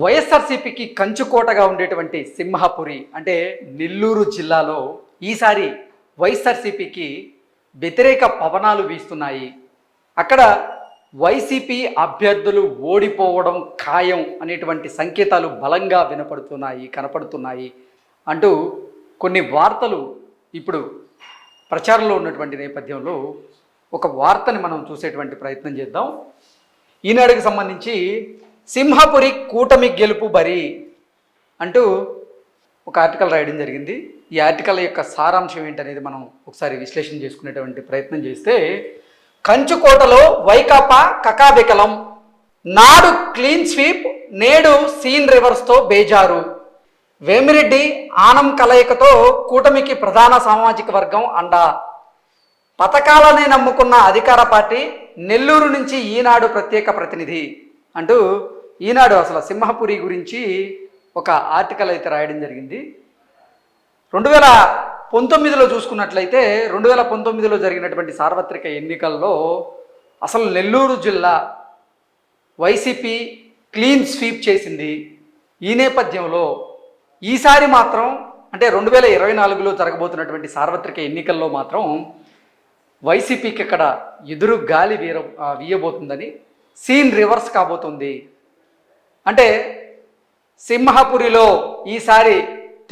వైఎస్ఆర్సీపీకి కంచుకోటగా ఉండేటువంటి సింహపురి అంటే నెల్లూరు జిల్లాలో ఈసారి వైఎస్ఆర్సీపీకి వ్యతిరేక పవనాలు వీస్తున్నాయి. అక్కడ వైసీపీ అభ్యర్థులు ఓడిపోవడం ఖాయం అనేటువంటి సంకేతాలు బలంగా కనపడుతున్నాయి అంటూ కొన్ని వార్తలు ఇప్పుడు ప్రచారంలో ఉన్నటువంటి నేపథ్యంలో ఒక వార్తని మనం చూసేటువంటి ప్రయత్నం చేద్దాం. ఈనాడుకి సంబంధించి సింహపురి కూటమి గెలుపు బరి అంటూ ఒక ఆర్టికల్ రాయడం జరిగింది. ఈ ఆర్టికల్ యొక్క సారాంశం ఏంటనేది మనం ఒకసారి విశ్లేషణ చేసుకునేటువంటి ప్రయత్నం చేస్తే, కంచుకోటలో వైకాపా కకాబికలం, నాడు క్లీన్ స్వీప్, నేడు సీన్ రివర్స్తో బేజారు, వేమిరెడ్డి ఆనం కలయికతో కూటమికి ప్రధాన సామాజిక వర్గం అండా, పథకాలనే నమ్ముకున్న అధికార పార్టీ, నెల్లూరు నుంచి ఈనాడు ప్రత్యేక ప్రతినిధి అంటూ ఈనాడు అసలు సింహపురి గురించి ఒక ఆర్టికల్ అయితే రాయడం జరిగింది. 2019లో చూసుకున్నట్లయితే 2019లో జరిగినటువంటి సార్వత్రిక ఎన్నికల్లో అసలు నెల్లూరు జిల్లా వైసీపీ క్లీన్ స్వీప్ చేసింది. ఈ నేపథ్యంలో ఈసారి మాత్రం అంటే 2024లో జరగబోతున్నటువంటి సార్వత్రిక ఎన్నికల్లో మాత్రం వైసీపీకి ఇక్కడ ఎదురు గాలి వీయబోతుందని, సీన్ రివర్స్ కాబోతుంది. అంటే సింహపురిలో ఈసారి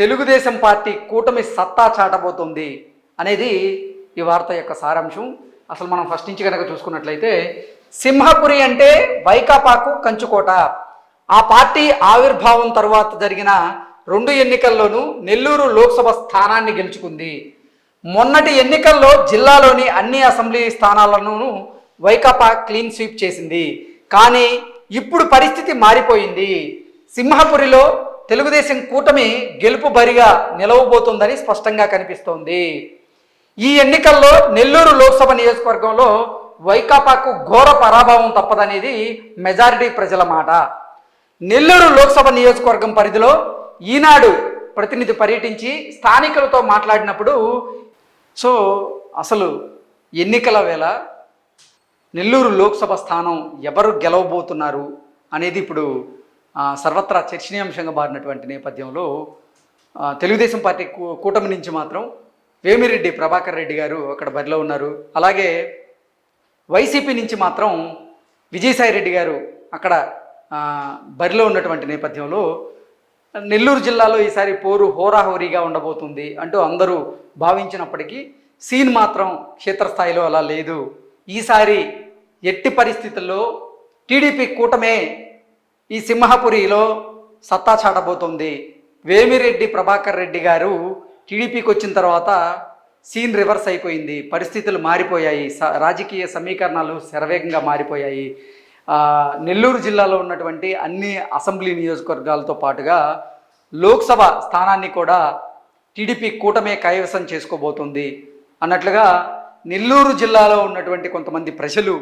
తెలుగుదేశం పార్టీ కూటమి సత్తా చాటబోతుంది అనేది ఈ వార్త యొక్క సారాంశం. అసలు మనం ఫస్ట్ నుంచి కనుక చూసుకున్నట్లయితే, సింహపురి అంటే వైకాపాకు కంచుకోట. ఆ పార్టీ ఆవిర్భావం తర్వాత జరిగిన 2 ఎన్నికల్లోనూ నెల్లూరు లోక్సభ స్థానాన్ని గెలుచుకుంది. మొన్నటి ఎన్నికల్లో జిల్లాలోని అన్ని అసెంబ్లీ స్థానాలను వైకాపా క్లీన్ స్వీప్ చేసింది. కానీ ఇప్పుడు పరిస్థితి మారిపోయింది. సింహపురిలో తెలుగుదేశం కూటమి గెలుపు బరిగా నిలవబోతుందని స్పష్టంగా కనిపిస్తోంది. ఈ ఎన్నికల్లో నెల్లూరు లోక్సభ నియోజకవర్గంలో వైకాపాకు ఘోర పరాభవం తప్పదనేది మెజారిటీ ప్రజల మాట. నెల్లూరు లోక్సభ నియోజకవర్గం పరిధిలో ఈనాడు ప్రతినిధి పర్యటించి స్థానికులతో మాట్లాడినప్పుడు అసలు ఎన్నికల వేళ నెల్లూరు లోక్సభ స్థానం ఎవరు గెలవబోతున్నారు అనేది ఇప్పుడు సర్వత్రా చర్చనీయాంశంగా మారినటువంటి నేపథ్యంలో తెలుగుదేశం పార్టీ కూటమి నుంచి మాత్రం వేమిరెడ్డి ప్రభాకర్ రెడ్డి గారు అక్కడ బరిలో ఉన్నారు. అలాగే వైసీపీ నుంచి మాత్రం విజయసాయి రెడ్డి గారు అక్కడ బరిలో ఉన్నటువంటి నేపథ్యంలో నెల్లూరు జిల్లాలో ఈసారి పోరు హోరాహోరీగా ఉండబోతుంది అంటూ అందరూ భావించినప్పటికీ సీన్ మాత్రం క్షేత్రస్థాయిలో అలా లేదు. ఈసారి ఎట్టి పరిస్థితుల్లో టీడీపీ కూటమే ఈ సింహపురిలో సత్తా చాటబోతోంది. వేమిరెడ్డి ప్రభాకర్ రెడ్డి గారు టీడీపీకి వచ్చిన తర్వాత సీన్ రివర్స్ అయిపోయింది. పరిస్థితులు మారిపోయాయి. రాజకీయ సమీకరణాలు శరవేగంగా మారిపోయాయి. నెల్లూరు జిల్లాలో ఉన్నటువంటి అన్ని అసెంబ్లీ నియోజకవర్గాలతో పాటుగా లోక్సభ స్థానాన్ని కూడా టీడీపీ కూటమే కైవసం చేసుకోబోతుంది అన్నట్లుగా నెల్లూరు జిల్లాలో ఉన్నటువంటి కొంతమంది ప్రజలు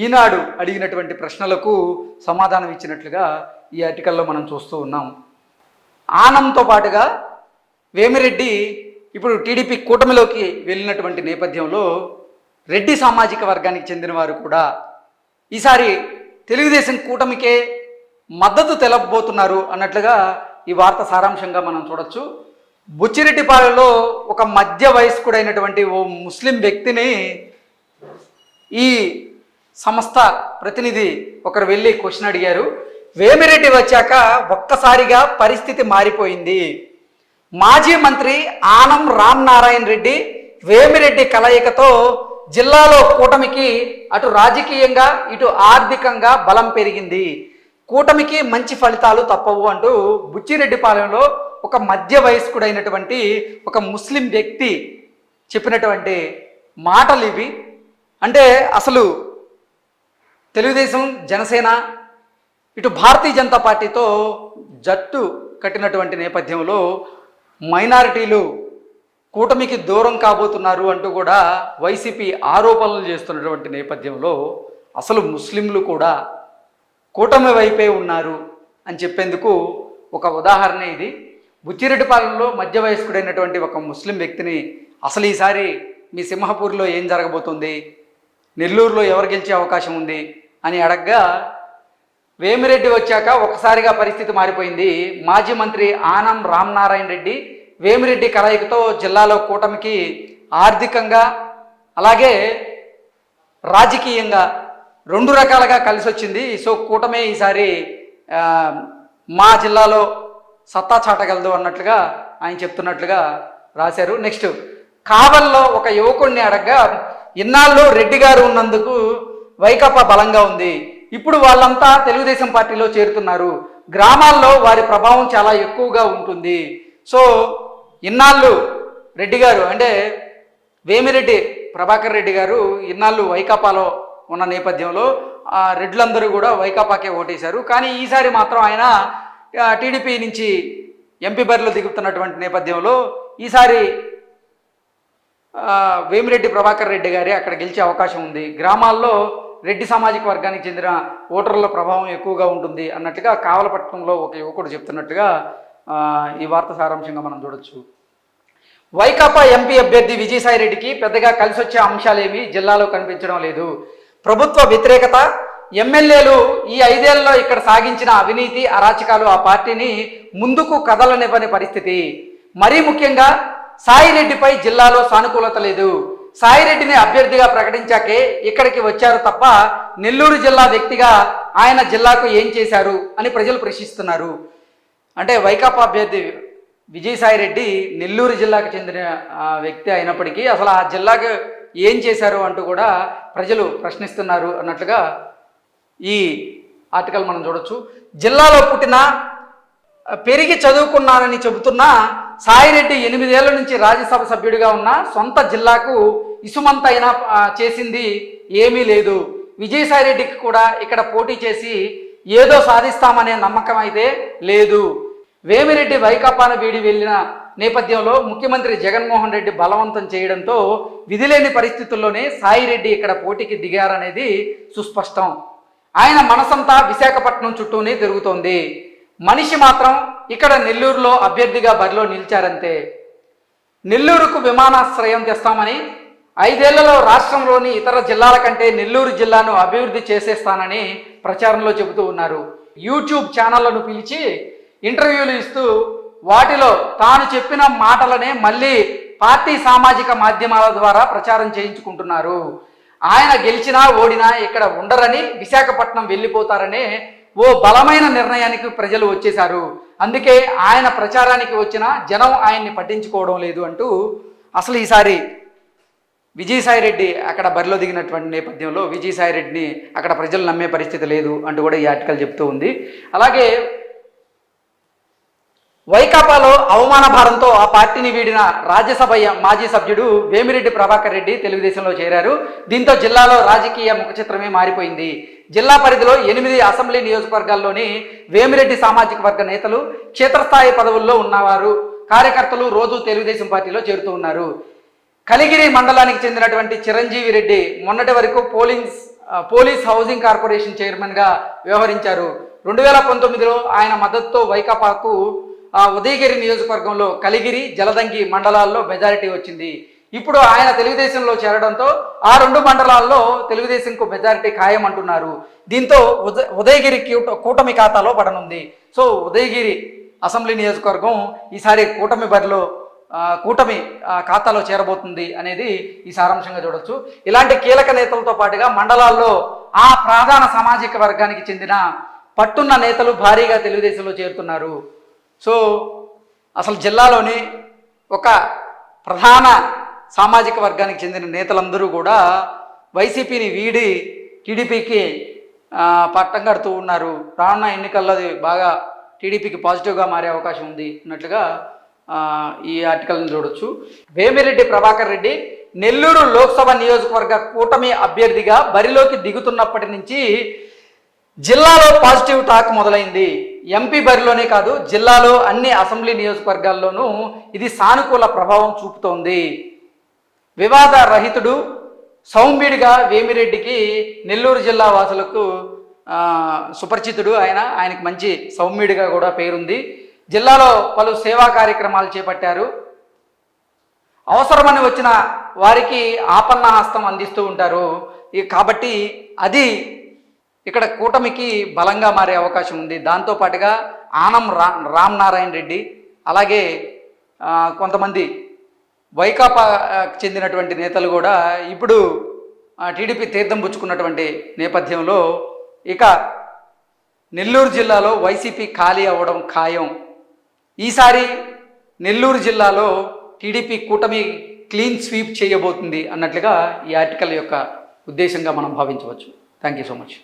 ఈనాడు అడిగినటువంటి ప్రశ్నలకు సమాధానం ఇచ్చినట్లుగా ఈ ఆర్టికల్లో మనం చూస్తూ ఉన్నాం. ఆనంతో పాటుగా వేమిరెడ్డి ఇప్పుడు టీడీపీ కూటమిలోకి వెళ్ళినటువంటి నేపథ్యంలో రెడ్డి సామాజిక వర్గానికి చెందిన వారు కూడా ఈసారి తెలుగుదేశం కూటమికే మద్దతు తెలపబోతున్నారు అన్నట్లుగా ఈ వార్త సారాంశంగా మనం చూడొచ్చు. బుచ్చిరెడ్డిపాలెంలో ఒక మధ్య వయస్కుడైనటువంటి ఓ ముస్లిం వ్యక్తిని ఈ సంస్థ ప్రతినిధి ఒకరు వెళ్ళి క్వశ్చన్ అడిగారు. వేమిరెడ్డి వచ్చాక ఒక్కసారిగా పరిస్థితి మారిపోయింది. మాజీ మంత్రి ఆనం రామనారాయణ రెడ్డి వేమిరెడ్డి కలయికతో జిల్లాలో కూటమికి అటు రాజకీయంగా ఇటు ఆర్థికంగా బలం పెరిగింది. కూటమికి మంచి ఫలితాలు తప్పవు అంటూ బుచ్చిరెడ్డిపాలెంలో ఒక మధ్య వయస్కుడైనటువంటి ఒక ముస్లిం వ్యక్తి చెప్పినటువంటి మాటలు ఇవి. అంటే అసలు తెలుగుదేశం జనసేన ఇటు భారతీయ జనతా పార్టీతో జట్టు కట్టినటువంటి నేపథ్యంలో మైనారిటీలు కూటమికి దూరం కాబోతున్నారు అంటూ కూడా వైసీపీ ఆరోపణలు చేస్తున్నటువంటి నేపథ్యంలో అసలు ముస్లింలు కూడా కూటమి వైపే ఉన్నారు అని చెప్పేందుకు ఒక ఉదాహరణ ఇది. బుచ్చిరెడ్డిపాలెంలో మధ్య వయస్కుడైనటువంటి ఒక ముస్లిం వ్యక్తిని అసలు ఈసారి మీ సింహపూర్లో ఏం జరగబోతుంది, నెల్లూరులో ఎవరు గెలిచే అవకాశం ఉంది అని అడగ్గా వేమిరెడ్డి వచ్చాక ఒకసారిగా పరిస్థితి మారిపోయింది. మాజీ మంత్రి ఆనం రామనారాయణ రెడ్డి వేమిరెడ్డి కలయికతో జిల్లాలో కూటమికి ఆర్థికంగా అలాగే రాజకీయంగా రెండు రకాలుగా కలిసి వచ్చింది. సో కూటమే ఈసారి మా జిల్లాలో సత్తా చాటగలదు అన్నట్లుగా ఆయన చెప్తున్నట్లుగా రాశారు. నెక్స్ట్, కావల్లో ఒక యువకుడిని అడగగా ఇన్నాళ్ళు రెడ్డి గారు ఉన్నందుకు వైకాపా బలంగా ఉంది, ఇప్పుడు వాళ్ళంతా తెలుగుదేశం పార్టీలో చేరుతున్నారు, గ్రామాల్లో వారి ప్రభావం చాలా ఎక్కువగా ఉంటుంది. సో ఇన్నాళ్ళు రెడ్డి గారు అంటే వేమిరెడ్డి ప్రభాకర్ రెడ్డి గారు ఇన్నాళ్ళు వైకాపాలో ఉన్న నేపథ్యంలో రెడ్లందరూ కూడా వైకాపాకే ఓటేశారు. కానీ ఈసారి మాత్రం ఆయన టీడీపీ నుంచి ఎంపీ బరిలో దిగుతున్నటువంటి నేపథ్యంలో ఈసారి వేమిరెడ్డి ప్రభాకర్ రెడ్డి గారే అక్కడ గెలిచే అవకాశం ఉంది. గ్రామాల్లో రెడ్డి సామాజిక వర్గానికి చెందిన ఓటర్ల ప్రభావం ఎక్కువగా ఉంటుంది అన్నట్టుగా కావలపట్నంలో ఒక యువకుడు చెప్తున్నట్టుగా ఈ వార్త సారాంశంగా మనం చూడొచ్చు. వైకాపా ఎంపీ అభ్యర్థి విజయసాయి రెడ్డికి పెద్దగా కలిసి వచ్చే అంశాలేమీ జిల్లాలో కనిపించడం లేదు. ప్రభుత్వ వ్యతిరేకత, ఎమ్మెల్యేలు ఈ 5 ఏళ్లలో ఇక్కడ సాగించిన అవినీతి అరాచకాలు ఆ పార్టీని ముందుకు కదలనివ్వని పరిస్థితి. మరీ ముఖ్యంగా సాయిరెడ్డిపై జిల్లాలో సానుకూలత లేదు. సాయిరెడ్డిని అభ్యర్థిగా ప్రకటించాకే ఇక్కడికి వచ్చారు తప్ప నెల్లూరు జిల్లా వ్యక్తిగా ఆయన జిల్లాకు ఏం చేశారు అని ప్రజలు ప్రశ్నిస్తున్నారు. అంటే వైకాపా అభ్యర్థి విజయసాయిరెడ్డి నెల్లూరు జిల్లాకు చెందిన వ్యక్తి అయినప్పటికీ అసలు ఆ జిల్లాకు ఏం చేశారు అంటూ కూడా ప్రజలు ప్రశ్నిస్తున్నారు అన్నట్లుగా ఈ ఆర్టికల్ మనం చూడొచ్చు. జిల్లాలో పుట్టిన పెరిగి చదువుకున్నానని చెబుతున్న సాయిరెడ్డి 8 ఏళ్ల నుంచి రాజ్యసభ సభ్యుడిగా ఉన్న సొంత జిల్లాకు ఇసుమంతైనా చేసింది ఏమీ లేదు. విజయసాయిరెడ్డికి కూడా ఇక్కడ పోటీ చేసి ఏదో సాధిస్తామనే నమ్మకం అయితే లేదు. వేమిరెడ్డి వైకాపాను వీడి వెళ్ళిన నేపథ్యంలో ముఖ్యమంత్రి జగన్మోహన్ రెడ్డి బలవంతం చేయడంతో విధిలేని పరిస్థితుల్లోనే సాయిరెడ్డి ఇక్కడ పోటీకి దిగారనేది సుస్పష్టం. ఆయన మనసంతా విశాఖపట్నం చుట్టూనే తిరుగుతోంది. మనిషి మాత్రం ఇక్కడ నెల్లూరులో అభ్యర్థిగా బరిలో నిలిచారంతే. నెల్లూరుకు విమానాశ్రయం తెస్తామని, 5 ఏళ్లలో రాష్ట్రంలోని ఇతర జిల్లాల కంటే నెల్లూరు జిల్లాను అభివృద్ధి చేసేస్తానని ప్రచారంలో చెబుతూ ఉన్నారు. యూట్యూబ్ ఛానళ్లను పిలిచి ఇంటర్వ్యూలు ఇస్తూ వాటిలో తాను చెప్పిన మాటలనే మళ్ళీ పార్టీ సామాజిక మాధ్యమాల ద్వారా ప్రచారం చేయించుకుంటున్నారు. ఆయన గెలిచినా ఓడినా ఇక్కడ ఉండరని, విశాఖపట్నం వెళ్ళిపోతారనే ఓ బలమైన నిర్ణయానికి ప్రజలు వచ్చేశారు. అందుకే ఆయన ప్రచారానికి వచ్చిన జనం ఆయన్ని పట్టించుకోవడం లేదు అంటూ అసలు ఈసారి విజయసాయిరెడ్డి అక్కడ బరిలో దిగినటువంటి నేపథ్యంలో విజయసాయిరెడ్డిని అక్కడ ప్రజలు నమ్మే పరిస్థితి లేదు అంటూ కూడా ఈ ఆర్టికల్ చెప్తూ ఉంది. అలాగే వైకాపాలో అవమాన భారంతో ఆ పార్టీని వీడిన రాజ్యసభ మాజీ సభ్యుడు వేమిరెడ్డి ప్రభాకర్ రెడ్డి తెలుగుదేశంలో చేరారు. దీంతో జిల్లాలో రాజకీయ ముఖచిత్రమే మారిపోయింది. జిల్లా పరిధిలో 8 అసెంబ్లీ నియోజకవర్గాల్లోని వేమిరెడ్డి సామాజిక వర్గ నేతలు, క్షేత్రస్థాయి పదవుల్లో ఉన్నవారు, కార్యకర్తలు రోజు తెలుగుదేశం పార్టీలో చేరుతూ ఉన్నారు. కలిగిరి మండలానికి చెందినటువంటి చిరంజీవి రెడ్డి మొన్నటి వరకు పోలీస్ హౌసింగ్ కార్పొరేషన్ చైర్మన్గా వ్యవహరించారు. 2019లో ఆయన మద్దతుతో వైకాపాకు ఉదయగిరి నియోజకవర్గంలో కలిగిరి, జలదంగి మండలాల్లో మెజారిటీ వచ్చింది. ఇప్పుడు ఆయన తెలుగుదేశంలో చేరడంతో ఆ 2 మండలాల్లో తెలుగుదేశంకు మెజారిటీ ఖాయం అంటున్నారు. దీంతో ఉదయగిరి కూటమి ఖాతాలో పడనుంది. సో ఉదయగిరి అసెంబ్లీ నియోజకవర్గం ఈసారి కూటమి బరిలో కూటమి ఖాతాలో చేరబోతుంది అనేది ఈ సారాంశంగా చూడొచ్చు. ఇలాంటి కీలక నేతలతో పాటుగా మండలాల్లో ఆ ప్రధాన సామాజిక వర్గానికి చెందిన పట్టున్న నేతలు భారీగా తెలుగుదేశంలో చేరుతున్నారు. సో అసలు జిల్లాలోని ఒక ప్రధాన సామాజిక వర్గానికి చెందిన నేతలందరూ కూడా వైసీపీని వీడి టీడీపీకి పట్టం కడుతూ ఉన్నారు. రానున్న ఎన్నికల్లో అది బాగా టీడీపీకి పాజిటివ్గా మారే అవకాశం ఉంది అన్నట్లుగా ఈ ఆర్టికల్ని చూడొచ్చు. వేమిరెడ్డి ప్రభాకర్ రెడ్డి నెల్లూరు లోక్సభ నియోజకవర్గ కూటమి అభ్యర్థిగా బరిలోకి దిగుతున్నప్పటి నుంచి జిల్లాలో పాజిటివ్ టాక్ మొదలైంది. ఎంపీ బరిలోనే కాదు, జిల్లాలో అన్ని అసెంబ్లీ నియోజకవర్గాల్లోనూ ఇది సానుకూల ప్రభావం చూపుతోంది. వివాద రహితుడు, సౌమ్యుడిగా వేమిరెడ్డికి నెల్లూరు జిల్లా వాసులకు సుపరిచితుడు. ఆయనకు మంచి సౌమ్యుడిగా కూడా పేరుంది. జిల్లాలో పలు సేవా కార్యక్రమాలు చేపట్టారు. అవసరమని వచ్చిన వారికి ఆపన్న హస్తం అందిస్తూ ఉంటారు. కాబట్టి అది ఇక్కడ కూటమికి బలంగా మారే అవకాశం ఉంది. దాంతోపాటుగా ఆనం రామ్ నారాయణ రెడ్డి, అలాగే కొంతమంది వైకాపా చెందినటువంటి నేతలు కూడా ఇప్పుడు టీడీపీ తీర్థం పుచ్చుకున్నటువంటి నేపథ్యంలో ఇక నెల్లూరు జిల్లాలో వైసీపీ ఖాళీ అవ్వడం ఖాయం. ఈసారి నెల్లూరు జిల్లాలో టీడీపీ కూటమి క్లీన్ స్వీప్ చేయబోతుంది అన్నట్లుగా ఈ ఆర్టికల్ యొక్క ఉద్దేశంగా మనం భావించవచ్చు. Thank you so much.